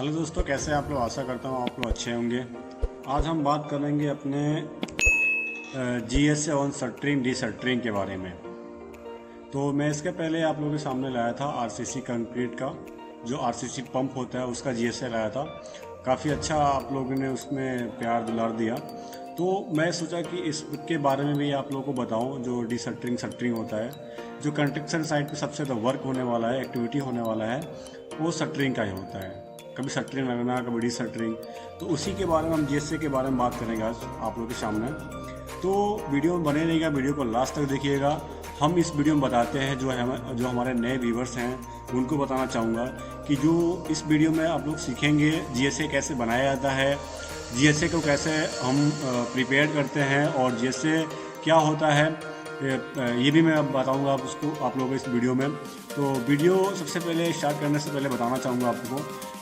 Hello दोस्तों, कैसे हैं आप लोग। आशा करता हूँ आप लोग अच्छे होंगे। आज हम बात करेंगे अपने GSA on shuttering D shuttering के बारे में। तो मैं इसके पहले आप लोगों के सामने लाया था आरसीसी कंक्रीट का, जो आरसीसी पंप होता है उसका जीएसए लाया था। काफ़ी अच्छा आप लोगों ने उसमें प्यार दुलार दिया, तो मैं सोचा कि इसके बारे में भी आप लोगों को बताऊं। जो डी शटरिंग होता है, जो कंस्ट्रक्शन साइट पे सबसे ज़्यादा वर्क होने वाला है, एक्टिविटी होने वाला है, वो शटरिंग का ही होता है। कभी शटरिंग लगना, कभी डी शटरिंग। तो उसी के बारे में हम जीएसए के बारे में बात करेंगे आज आप लोगों के सामने। तो वीडियो में बने रहिएगा, वीडियो को लास्ट तक देखिएगा। हम इस वीडियो में बताते हैं जो हमारे नए व्यूवर्स हैं उनको बताना चाहूँगा कि जो इस वीडियो में आप लोग सीखेंगे जीएसए कैसे बनाया जाता है, जीएसए को कैसे हम प्रिपेयर करते हैं और जीएसए क्या होता है, ये भी मैं अब बताऊंगा आप लोगों को इस वीडियो में। तो वीडियो सबसे पहले स्टार्ट करने से पहले बताना चाहूँगा आपको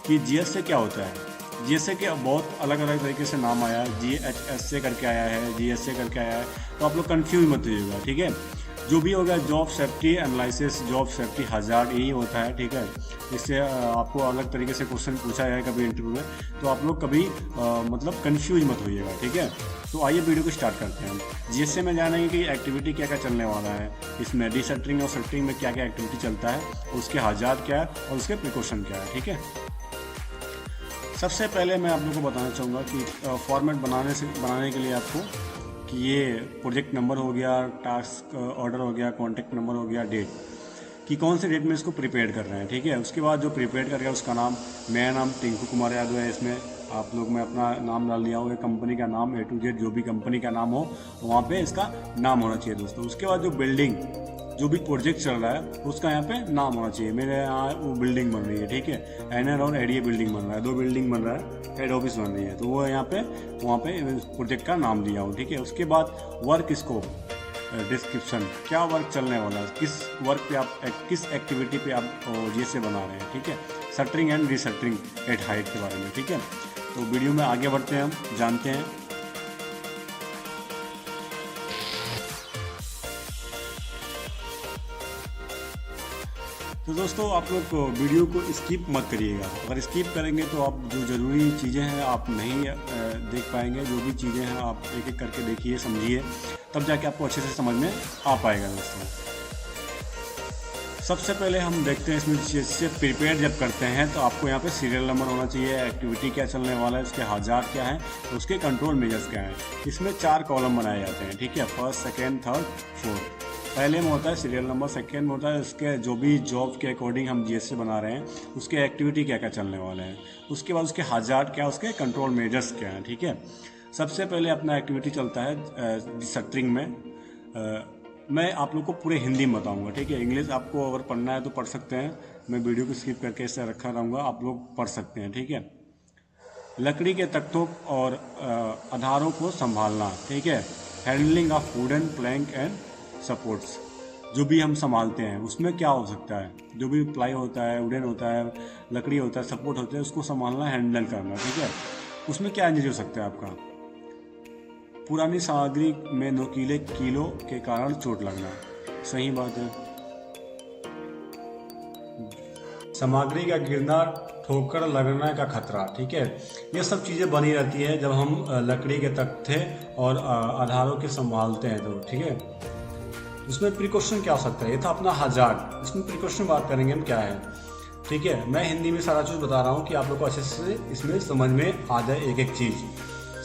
कि जीएसए क्या होता है। जीएसए के बहुत अलग अलग तरीके से नाम आया है, जीएचएसए करके आया है, जीएसए करके आया है, तो आप लोग कंफ्यूज मत होइएगा, ठीक है। जो भी होगा job safety analysis, job safety hazard, यही होता है, ठीक है। इससे आपको अलग तरीके से क्वेश्चन पूछा जाए कभी इंटरव्यू में, तो आप लोग कभी मतलब कंफ्यूज मत होइएगा, ठीक है। तो आइए वीडियो को स्टार्ट करते हैं। जीएसए में जानेंगे कि एक्टिविटी क्या क्या चलने वाला है, इसमें डी शटरिंग और शटरिंग में क्या क्या एक्टिविटी चलता है, उसके हजार्ड क्या है और उसके प्रिकॉशन क्या है, ठीक है। सबसे पहले मैं आप लोगों को बताना चाहूँगा कि फॉर्मेट बनाने के लिए आपको कि ये प्रोजेक्ट नंबर हो गया, टास्क ऑर्डर हो गया, कॉन्टैक्ट नंबर हो गया, डेट कि कौन से डेट में इसको प्रिपेयर कर रहे हैं, ठीक है। उसके बाद जो प्रिपेयर कर गया उसका नाम, मेरा नाम टिंकू कुमार यादव है। इसमें आप लोग मैं अपना नाम डाल दिया हूँ, कंपनी का नाम A to Z, जो भी कंपनी का नाम हो वहाँ पे इसका नाम होना चाहिए दोस्तों। उसके बाद जो बिल्डिंग, जो भी प्रोजेक्ट चल रहा है उसका यहाँ पे नाम होना चाहिए। मेरे यहाँ वो बिल्डिंग बन रही है, ठीक है, एनआर और एडीए बिल्डिंग बन रहा है, 2 बिल्डिंग बन रहा है, हेड ऑफिस बन रही है, तो वो यहाँ पे वहाँ पे प्रोजेक्ट का नाम दिया हूँ, ठीक है। उसके बाद वर्क स्कोप, डिस्क्रिप्शन, क्या वर्क चलने वाला है, किस वर्क पे आप, किस एक्टिविटी पे आप जीएसए बना रहे हैं, ठीक है। शटरिंग एंड रीशटरिंग एट हाइट के बारे में, ठीक है। तो वीडियो में आगे बढ़ते हैं, हम जानते हैं। तो दोस्तों आप लोग वीडियो को स्किप मत करिएगा। अगर स्किप करेंगे तो आप जो ज़रूरी चीज़ें हैं आप नहीं देख पाएंगे। जो भी चीज़ें हैं आप एक एक करके देखिए, समझिए, तब जाके आपको अच्छे से समझ में आ पाएगा दोस्तों। सबसे पहले हम देखते हैं इसमें जिससे प्रिपेयर जब करते हैं तो आपको यहाँ पे सीरियल नंबर होना चाहिए, एक्टिविटी क्या चलने वाला है, उसके हजार्ड क्या है, उसके कंट्रोल मेजर्स क्या हैं। इसमें 4 कॉलम बनाए जाते हैं, ठीक है, फर्स्ट, सेकेंड, थर्ड, फोर्थ। पहले में होता है सीरियल नंबर, सेकेंड में होता है उसके जो भी जॉब के अकॉर्डिंग हम जीएसए बना रहे हैं उसके एक्टिविटी क्या क्या चलने वाले हैं, उसके बाद उसके हजार्ड क्या, उसके कंट्रोल मेजर्स क्या हैं, ठीक है। सबसे पहले अपना एक्टिविटी चलता है शटरिंग में। मैं आप लोग को पूरे हिंदी में बताऊंगा, ठीक है। इंग्लिश आपको अगर पढ़ना है तो पढ़ सकते हैं, मैं वीडियो को स्किप करके इसे रखा रहूँगा, आप लोग पढ़ सकते हैं, ठीक है। लकड़ी के तख्तों और आधारों को संभालना, ठीक है। Handling of wooden plank and supports, जो भी हम संभालते हैं उसमें क्या हो सकता है, जो भी प्लाई होता है, वुडन होता है, लकड़ी होता है, सपोर्ट होते हैं, उसको संभालना, हैंडल करना, ठीक है। उसमें क्या इंजरी हो सकता है आपका, पुरानी सामग्री में नुकीले कीलों के कारण चोट लगना, सही बात है। सामग्री का गिरना, ठोकर लगने का खतरा, ठीक है। ये सब चीज़ें बनी रहती है जब हम लकड़ी के तख्ते और आधारों के संभालते हैं, तो ठीक है। इसमें प्रिकॉशन क्या हो सकता है, ये था अपना हजार्ड। इसमें प्रिकॉशन बात करेंगे हम क्या है, ठीक है। मैं हिंदी में सारा चीज़ बता रहा हूँ कि आप लोग को अच्छे से इसमें समझ में आ जाए एक एक चीज़।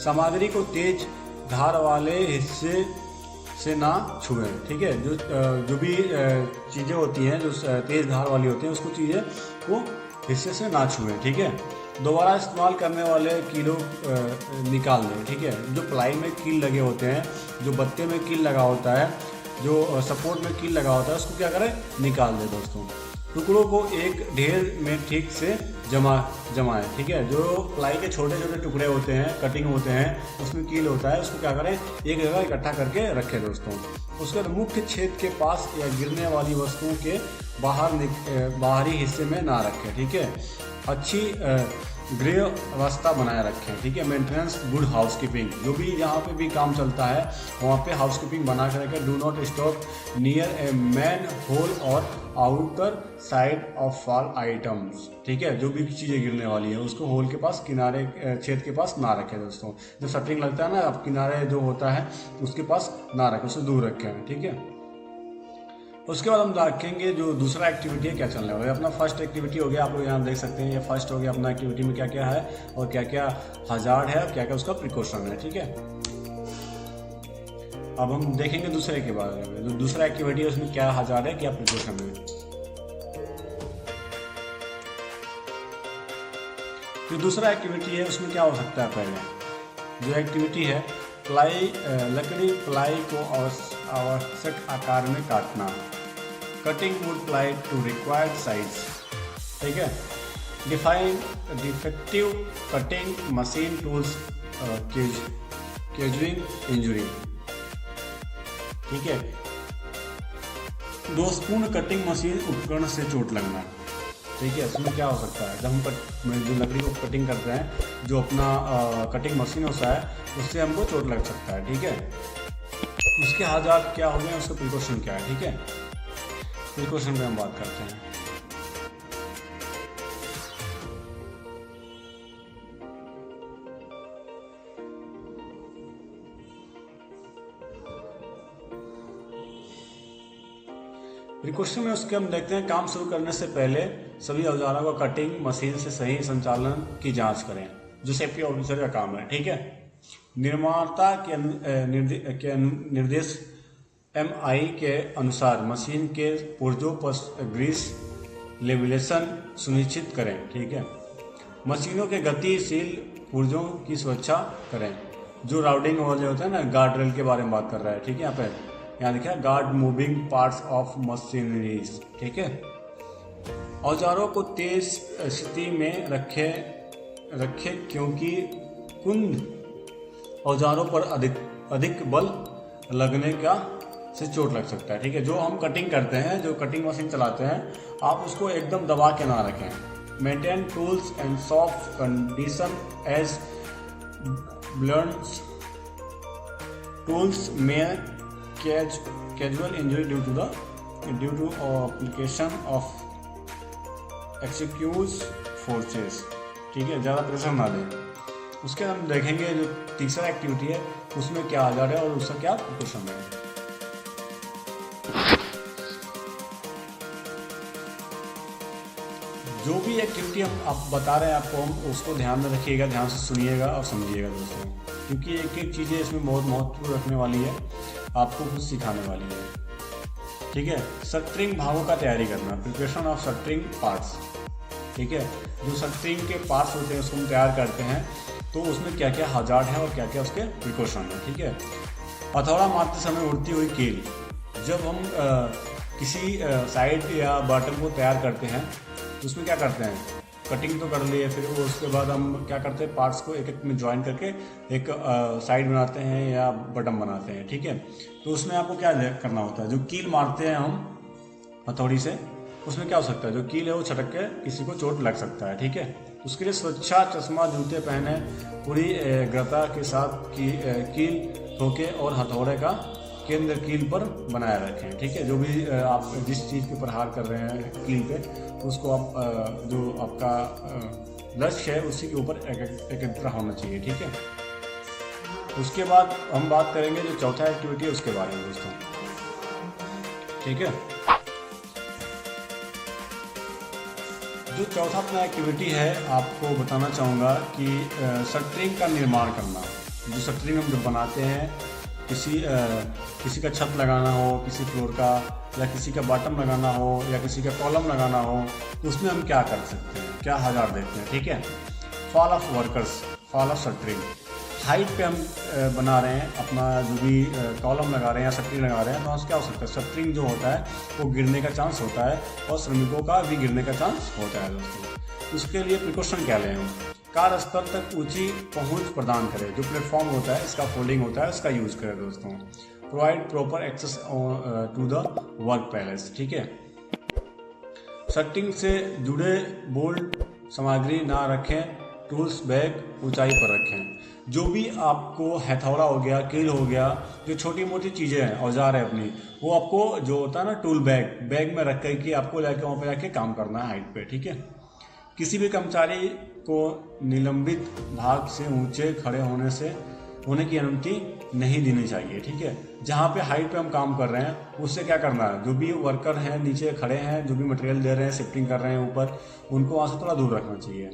सामग्री को तेज धार वाले हिस्से से ना छुएं, ठीक है। जो भी चीज़ें होती हैं जो तेज धार वाली होती हैं उसको चीज़ें को हिस्से से ना छुएं, ठीक है। दोबारा इस्तेमाल करने वाले कीलों निकाल दें, ठीक है। जो प्लाई में कील लगे होते हैं, जो बत्ते में कील लगा होता है, जो सपोर्ट में कील लगा होता है, उसको क्या करें, निकाल दें दोस्तों। टुकड़ों को एक ढेर में ठीक से जमाएं, ठीक है। जो प्लाई के छोटे छोटे टुकड़े होते हैं, कटिंग होते हैं, उसमें कील होता है, उसको क्या करें, एक जगह इकट्ठा करके रखें दोस्तों। उसके बाद मुख्य छेद के पास या गिरने वाली वस्तुओं के बाहरी हिस्से में ना रखें, ठीक है। अच्छी गृह अवस्था बनाए रखें, ठीक है। मेंटेनेंस गुड हाउसकीपिंग, जो भी यहाँ पे भी काम चलता है वहाँ पे हाउसकीपिंग बना कर रखें। Do not stop near a manhole और outer side of fall items, ठीक है। जो भी चीज़ें गिरने वाली है उसको होल के पास, किनारे छेद के पास ना रखें दोस्तों। जब शटरिंग लगता है ना, अब किनारे जो होता है उसके पास ना रखें, उससे दूर रखें, ठीक है। उसके बाद हम देखेंगे जो दूसरा एक्टिविटी है क्या चलने वाला है। अपना फर्स्ट एक्टिविटी हो गया, आप लोग यहाँ देख सकते हैं, ये फर्स्ट हो गया अपना एक्टिविटी में क्या क्या है और क्या क्या हजार्ड है और क्या क्या उसका प्रिकॉशन है, ठीक है। अब हम देखेंगे दूसरे के बारे में, जो दूसरा एक्टिविटी है उसमें क्या हजार्ड है, क्या प्रिकॉशन है। जो दूसरा एक्टिविटी है उसमें क्या हो सकता है, पहले जो एक्टिविटी है लकड़ी प्लाई को आवश्यक आकार में काटना, cutting wood ply to required size, ठीक है। Define defective cutting machine tools causing injury, ठीक है। दोषपूर्ण कटिंग मशीन उपकरण से चोट लगना, ठीक है। इसमें क्या हो सकता है, जब हम जो लकड़ी को कटिंग करते हैं, जो अपना कटिंग मशीन होता है उससे हमको चोट लग सकता है, ठीक है। उसके हालात क्या हो गए, उसका प्रिकॉशन क्या है, ठीक है। प्रिकॉशन पे हम बात करते हैं। प्रिकॉशन में उसके हम देखते हैं, काम शुरू करने से पहले सभी औजारों का कटिंग मशीन से सही संचालन की जांच करें, जो सेफ्टी ऑफिसर का काम है, ठीक है। निर्माता के निर्देश MI के अनुसार मशीन के पुर्जों पर ग्रीस लेवलेशन सुनिश्चित करें, ठीक है। मशीनों के गतिशील पुर्जों की सुरक्षा करें, जो राउटिंग वाले होते हैं ना, गार्ड रेल के बारे में बात कर रहा है, ठीक है। यहाँ देखिए guard moving parts of machineries, ठीक है। औजारों को तेज स्थिति में रखे क्योंकि कुंद औजारों पर अधिक बल लगने का से चोट लग सकता है, ठीक है। जो हम कटिंग करते हैं, जो कटिंग मशीन चलाते हैं, आप उसको एकदम दबा के ना रखें। Maintain tools and soft condition as blunts tools में casual injury due to application of excessive forces, ठीक है। ज़्यादा प्रेशर ना दें। उसके हम देखेंगे जो तीसरा एक्टिविटी है उसमें क्या हजार्ड है और उसका क्या प्रिकॉशन है। जो भी एक्टिविटी हम आप बता रहे हैं आपको, हम उसको ध्यान में रखिएगा, ध्यान से सुनिएगा और समझिएगा दोस्तों, क्योंकि एक एक चीज़ें इसमें बहुत महत्वपूर्ण रखने वाली है, आपको कुछ सिखाने वाली है, ठीक है। शटरिंग भागों का तैयारी करना, प्रिपरेशन ऑफ शटरिंग पार्ट्स, ठीक है। जो शटरिंग के पार्ट्स होते हैं उसको हम तैयार करते हैं, तो उसमें क्या क्या हजार्ड है और क्या क्या उसके प्रिकॉशन है, ठीक है। हथौड़ा मारते समय उड़ती हुई कील, जब हम किसी साइड या बटन को तैयार करते हैं तो उसमें क्या करते हैं, कटिंग तो कर लिए, फिर वो उसके बाद हम क्या करते हैं, पार्ट्स को एक एक में ज्वाइन करके एक साइड बनाते हैं या बटन बनाते हैं, ठीक है। तो उसमें आपको क्या करना होता है, जो कील मारते हैं हम हथौड़ी से, उसमें क्या हो सकता है, जो कील है वो छटक के किसी को चोट लग सकता है, ठीक है। उसके लिए सुरक्षा चश्मा, जूते पहने, पूरी एकाग्रता के साथ कील ठोके और हथौड़े का केंद्र कील पर बनाए रखें, ठीक है। जो भी आप जिस चीज़ पे प्रहार कर रहे हैं कील पे, तो उसको आप जो आपका लक्ष्य है उसी के ऊपर एकाग्रता होना चाहिए, ठीक है। उसके बाद हम बात करेंगे जो चौथा एक्टिविटी है उसके बारे में दोस्तों, ठीक है। जो चौथा अपना एक्टिविटी है आपको बताना चाहूँगा कि शटरिंग का निर्माण करना। जो शटरिंग हम जब बनाते हैं, किसी का छत लगाना हो, किसी फ्लोर का, या किसी का बॉटम लगाना हो, या किसी का कॉलम लगाना हो, तो उसमें हम क्या कर सकते हैं, क्या हजार्ड देखते हैं, ठीक है। Fall of workers, fall of shuttering, height पे हम बना रहे हैं अपना, जो भी कॉलम लगा रहे हैं या शटरिंग लगा रहे हैं, तो क्या हो सकता है, शटरिंग जो होता है वो गिरने का चांस होता है और श्रमिकों का भी गिरने का चांस होता है दोस्तों। उसके लिए प्रिकॉशन क्या लें हम, कार्य स्तर तक ऊंची पहुंच प्रदान करें, जो प्लेटफॉर्म होता है, इसका फोल्डिंग होता है, उसका यूज़ करें दोस्तों। Provide proper access to the workplace, ठीक है। शटरिंग से जुड़े बोल्ट सामग्री ना रखें टूल्स बैग ऊंचाई पर रखें। जो भी आपको हथौड़ा हो गया, कील हो गया, जो छोटी मोटी चीज़ें हैं, औजार है अपनी, वो आपको जो होता है ना टूल बैग में रख कर के आपको लेके वहाँ पे जाके काम करना है हाइट पे, ठीक है। किसी भी कर्मचारी को निलंबित भाग से ऊंचे खड़े होने की अनुमति नहीं देनी चाहिए, ठीक है। जहाँ पे हाइट पे हम काम कर रहे हैं उससे क्या करना है, जो भी वर्कर हैं नीचे खड़े हैं, जो भी मटेरियल दे रहे हैं, शिफ्टिंग कर रहे हैं ऊपर, उनको वहाँ से थोड़ा दूर रखना चाहिए।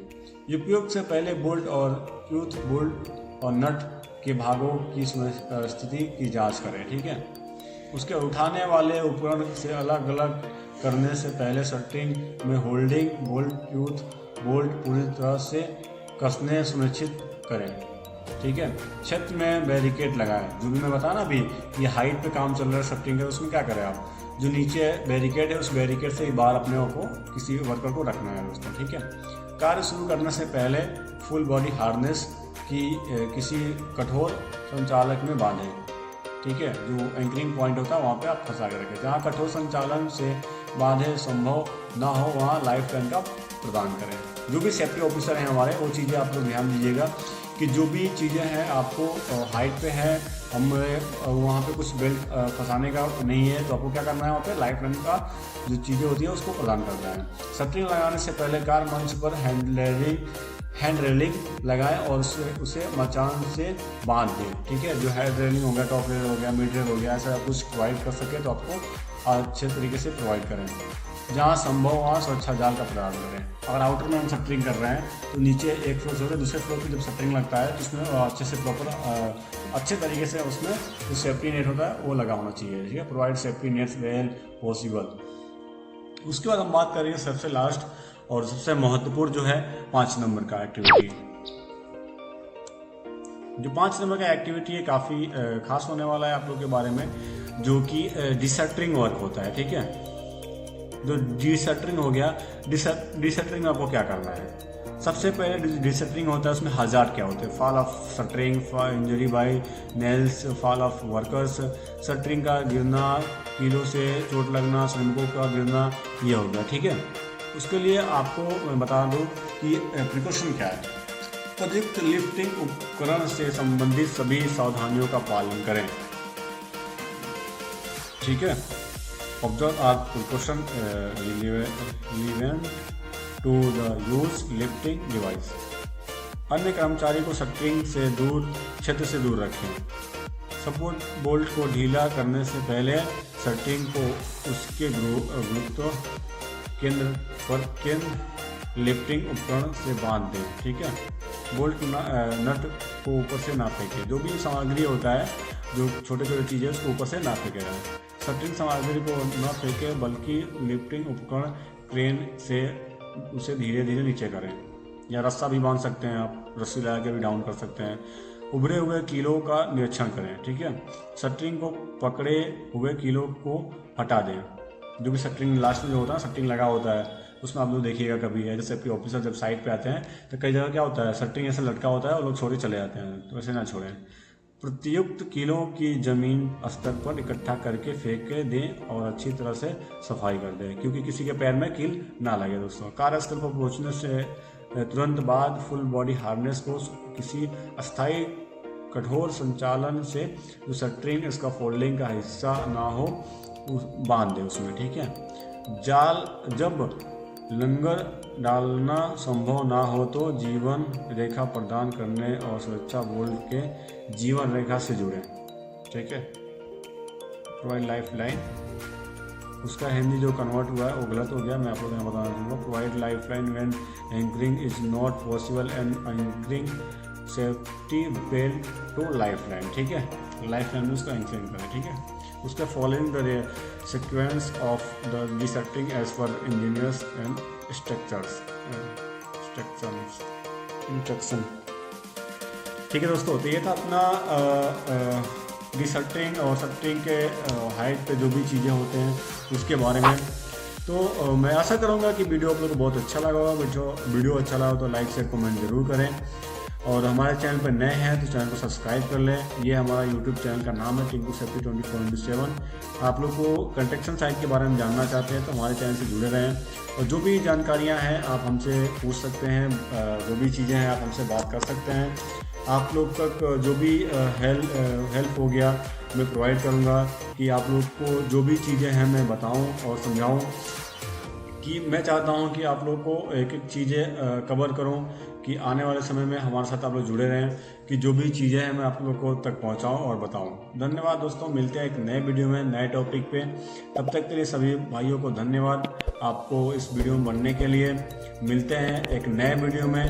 उपयोग से पहले बोल्ट और ट्यूथ बोल्ट और नट के भागों की स्थिति की जांच करें, ठीक है। उसके उठाने वाले उपकरण से अलग अलग करने से पहले शटरिंग में होल्डिंग बोल्ट ट्यूथ बोल्ट पूरी तरह से कसने सुनिश्चित करें, ठीक है। छत में बैरिकेड लगाएं। जो भी मैं बताया ना अभी, ये हाइट पे काम चल रहा है शटरिंग का, उसमें क्या करें आप, जो नीचे बैरिकेड है उस बैरिकेड से बाहर अपने को किसी वर्कर को रखना है दोस्तों, ठीक है। कार्य शुरू करने से पहले फुल बॉडी हार्नेस की किसी कठोर संचालक में बांधें, ठीक है। जो एंकरिंग पॉइंट होता है वहाँ पे आप फंसा के रखें। जहाँ कठोर संचालन से बांधे संभव ना हो वहाँ लाइफ टाइम का प्रदान करें। जो भी सेफ्टी ऑफिसर हैं हमारे, वो चीज़ें आप लोग ध्यान दीजिएगा कि जो भी चीज़ें हैं आपको हाइट पे है, हम वहाँ पे कुछ बेल्ट फंसाने का नहीं है, तो आपको क्या करना है, वहाँ पे लाइफ लाइन का जो चीज़ें होती है उसको प्रदान करना है। शटरिंग लगाने से पहले कार मंच पर हैंड रेलिंग लगाएं और उसे मचान से बांध दें, ठीक है। जो हैंड रेलिंग हो गया, टॉप रेल हो गया, मिड रेल हो गया, ऐसा कुछ प्रोवाइड कर सके तो आपको अच्छे तरीके से प्रोवाइड करें। जहाँ संभव वहाँ सुरक्षा जाल का प्रदान करें। अगर आउटर में हम शटरिंग कर रहे हैं तो नीचे एक फ्लोर से दूसरे फ्लोर पर जब शटरिंग लगता है तो उसमें अच्छे से प्रॉपर अच्छे तरीके से उसमें जो सेफ्टी नेट होता है वो लगा होना चाहिए, ठीक है। Provide safety nets well possible. उसके बाद हम बात करेंगे सबसे लास्ट और सबसे महत्वपूर्ण जो है 5 नंबर का एक्टिविटी। जो 5 नंबर का एक्टिविटी है काफ़ी खास होने वाला है आप लोग के बारे में, जो कि डिशटरिंग वर्क होता है, ठीक है। जो डिशटरिंग हो गया, डिशटरिंग में आपको क्या करना है, सबसे पहले डिशटरिंग होता है, उसमें हज़ार क्या होते हैं, fall of shuttering, injury bye nails, fall of workers, shuttering का गिरना, कीलों से चोट लगना, श्रमिकों का गिरना, ये हो गया, ठीक है। उसके लिए आपको मैं बता दूं कि प्रिकॉशन क्या है। उपयुक्त लिफ्टिंग उपकरण से संबंधित सभी सावधानियों का पालन करें, ठीक है। Observe our precaution relevant to the use lifting device। अन्य कर्मचारी को शटरिंग से दूर, क्षेत्र से दूर रखें। सपोर्ट बोल्ट को ढीला करने से पहले शटरिंग को उसके गुरुत्व केंद्र पर लिफ्टिंग उपकरण से बांध दें, ठीक है। बोल्ट नट को ऊपर से ना फेंकें। जो भी सामग्री होता है, जो छोटे छोटे चीज़ें उसको ऊपर से ना फेंके जाए। शटरिंग सामग्री को न फेंके बल्कि लिफ्टिंग उपकरण क्रेन से उसे धीरे धीरे नीचे करें, या रस्सा भी बांध सकते हैं आप, रस्सी लगा के भी डाउन कर सकते हैं। उभरे हुए कीलों का निरीक्षण करें, ठीक है। शटरिंग को पकड़े हुए कीलों को हटा दें। जो भी शटरिंग लास्ट में जो होता है, शटरिंग लगा होता है, उसमें आप लोग देखिएगा कभी है, जैसे ऑफिसर जब साइड पे आते हैं तो कई जगह क्या होता है, शटरिंग ऐसे लटका होता है और लोग छोड़े चले जाते हैं, तो ऐसे ना छोड़ें। प्रयुक्त कीलों की जमीन स्तर पर इकट्ठा करके फेंक दें और अच्छी तरह से सफाई कर दें, क्योंकि किसी के पैर में कील ना लगे दोस्तों। कार्यस्थल पर पहुंचने से तुरंत बाद फुल बॉडी हार्नेस को किसी अस्थायी कठोर संचालन से जो शटरिंग इसका फोल्डिंग का हिस्सा ना हो बांध दें उसमें, ठीक है। जाल जब लंगर डालना संभव ना हो तो जीवन रेखा प्रदान करने और सुरक्षा बोल्ट के जीवन रेखा से जुड़े, ठीक है। प्रोवाइड लाइफ लाइन, उसका हिंदी जो कन्वर्ट हुआ है वो गलत हो गया, मैं आप लोगों को बताना चाहूँगा। Provide lifeline when anchoring is not possible and anchoring safety belt to lifeline, ठीक है। लाइफ लाइन में उसका एंकरिंग करें, ठीक है। उसका following the sequence of the डिशटरिंग as per engineers and instruction, ठीक है दोस्तों। तो ये था अपना डिशटरिंग और शटरिंग के हाइट पे जो भी चीज़ें होते हैं उसके बारे में। तो मैं आशा करूँगा कि वीडियो आप लोगों को बहुत अच्छा लगा होगा। वीडियो अच्छा लगा तो लाइक शेयर कमेंट जरूर करें। और हमारे चैनल पर नए हैं तो चैनल को सब्सक्राइब कर लें। ये हमारा यूट्यूब चैनल का नाम है टिंकू सेफ्टी 24/7। आप लोग को कंस्ट्रक्शन साइट के बारे में जानना चाहते हैं तो हमारे चैनल से जुड़े रहें, और जो भी जानकारियां हैं आप हमसे पूछ सकते हैं, जो भी चीज़ें हैं आप हमसे बात कर सकते हैं। आप लोग तक जो भी हेल्प हो गया मैं प्रोवाइड करूंगा कि आप लोग को जो भी चीज़ें हैं मैं बताऊं और समझाऊं, कि मैं चाहता हूं कि आप लोग को एक एक चीज़ें कवर करूं, कि आने वाले समय में हमारे साथ आप लोग जुड़े रहें, कि जो भी चीज़ें हैं मैं आप लोग को तक पहुंचाऊं और बताऊं। धन्यवाद दोस्तों, मिलते हैं एक नए वीडियो में नए टॉपिक पे। तब तक के लिए सभी भाइयों को धन्यवाद, आपको इस वीडियो में बनने के लिए। मिलते हैं एक नए वीडियो में।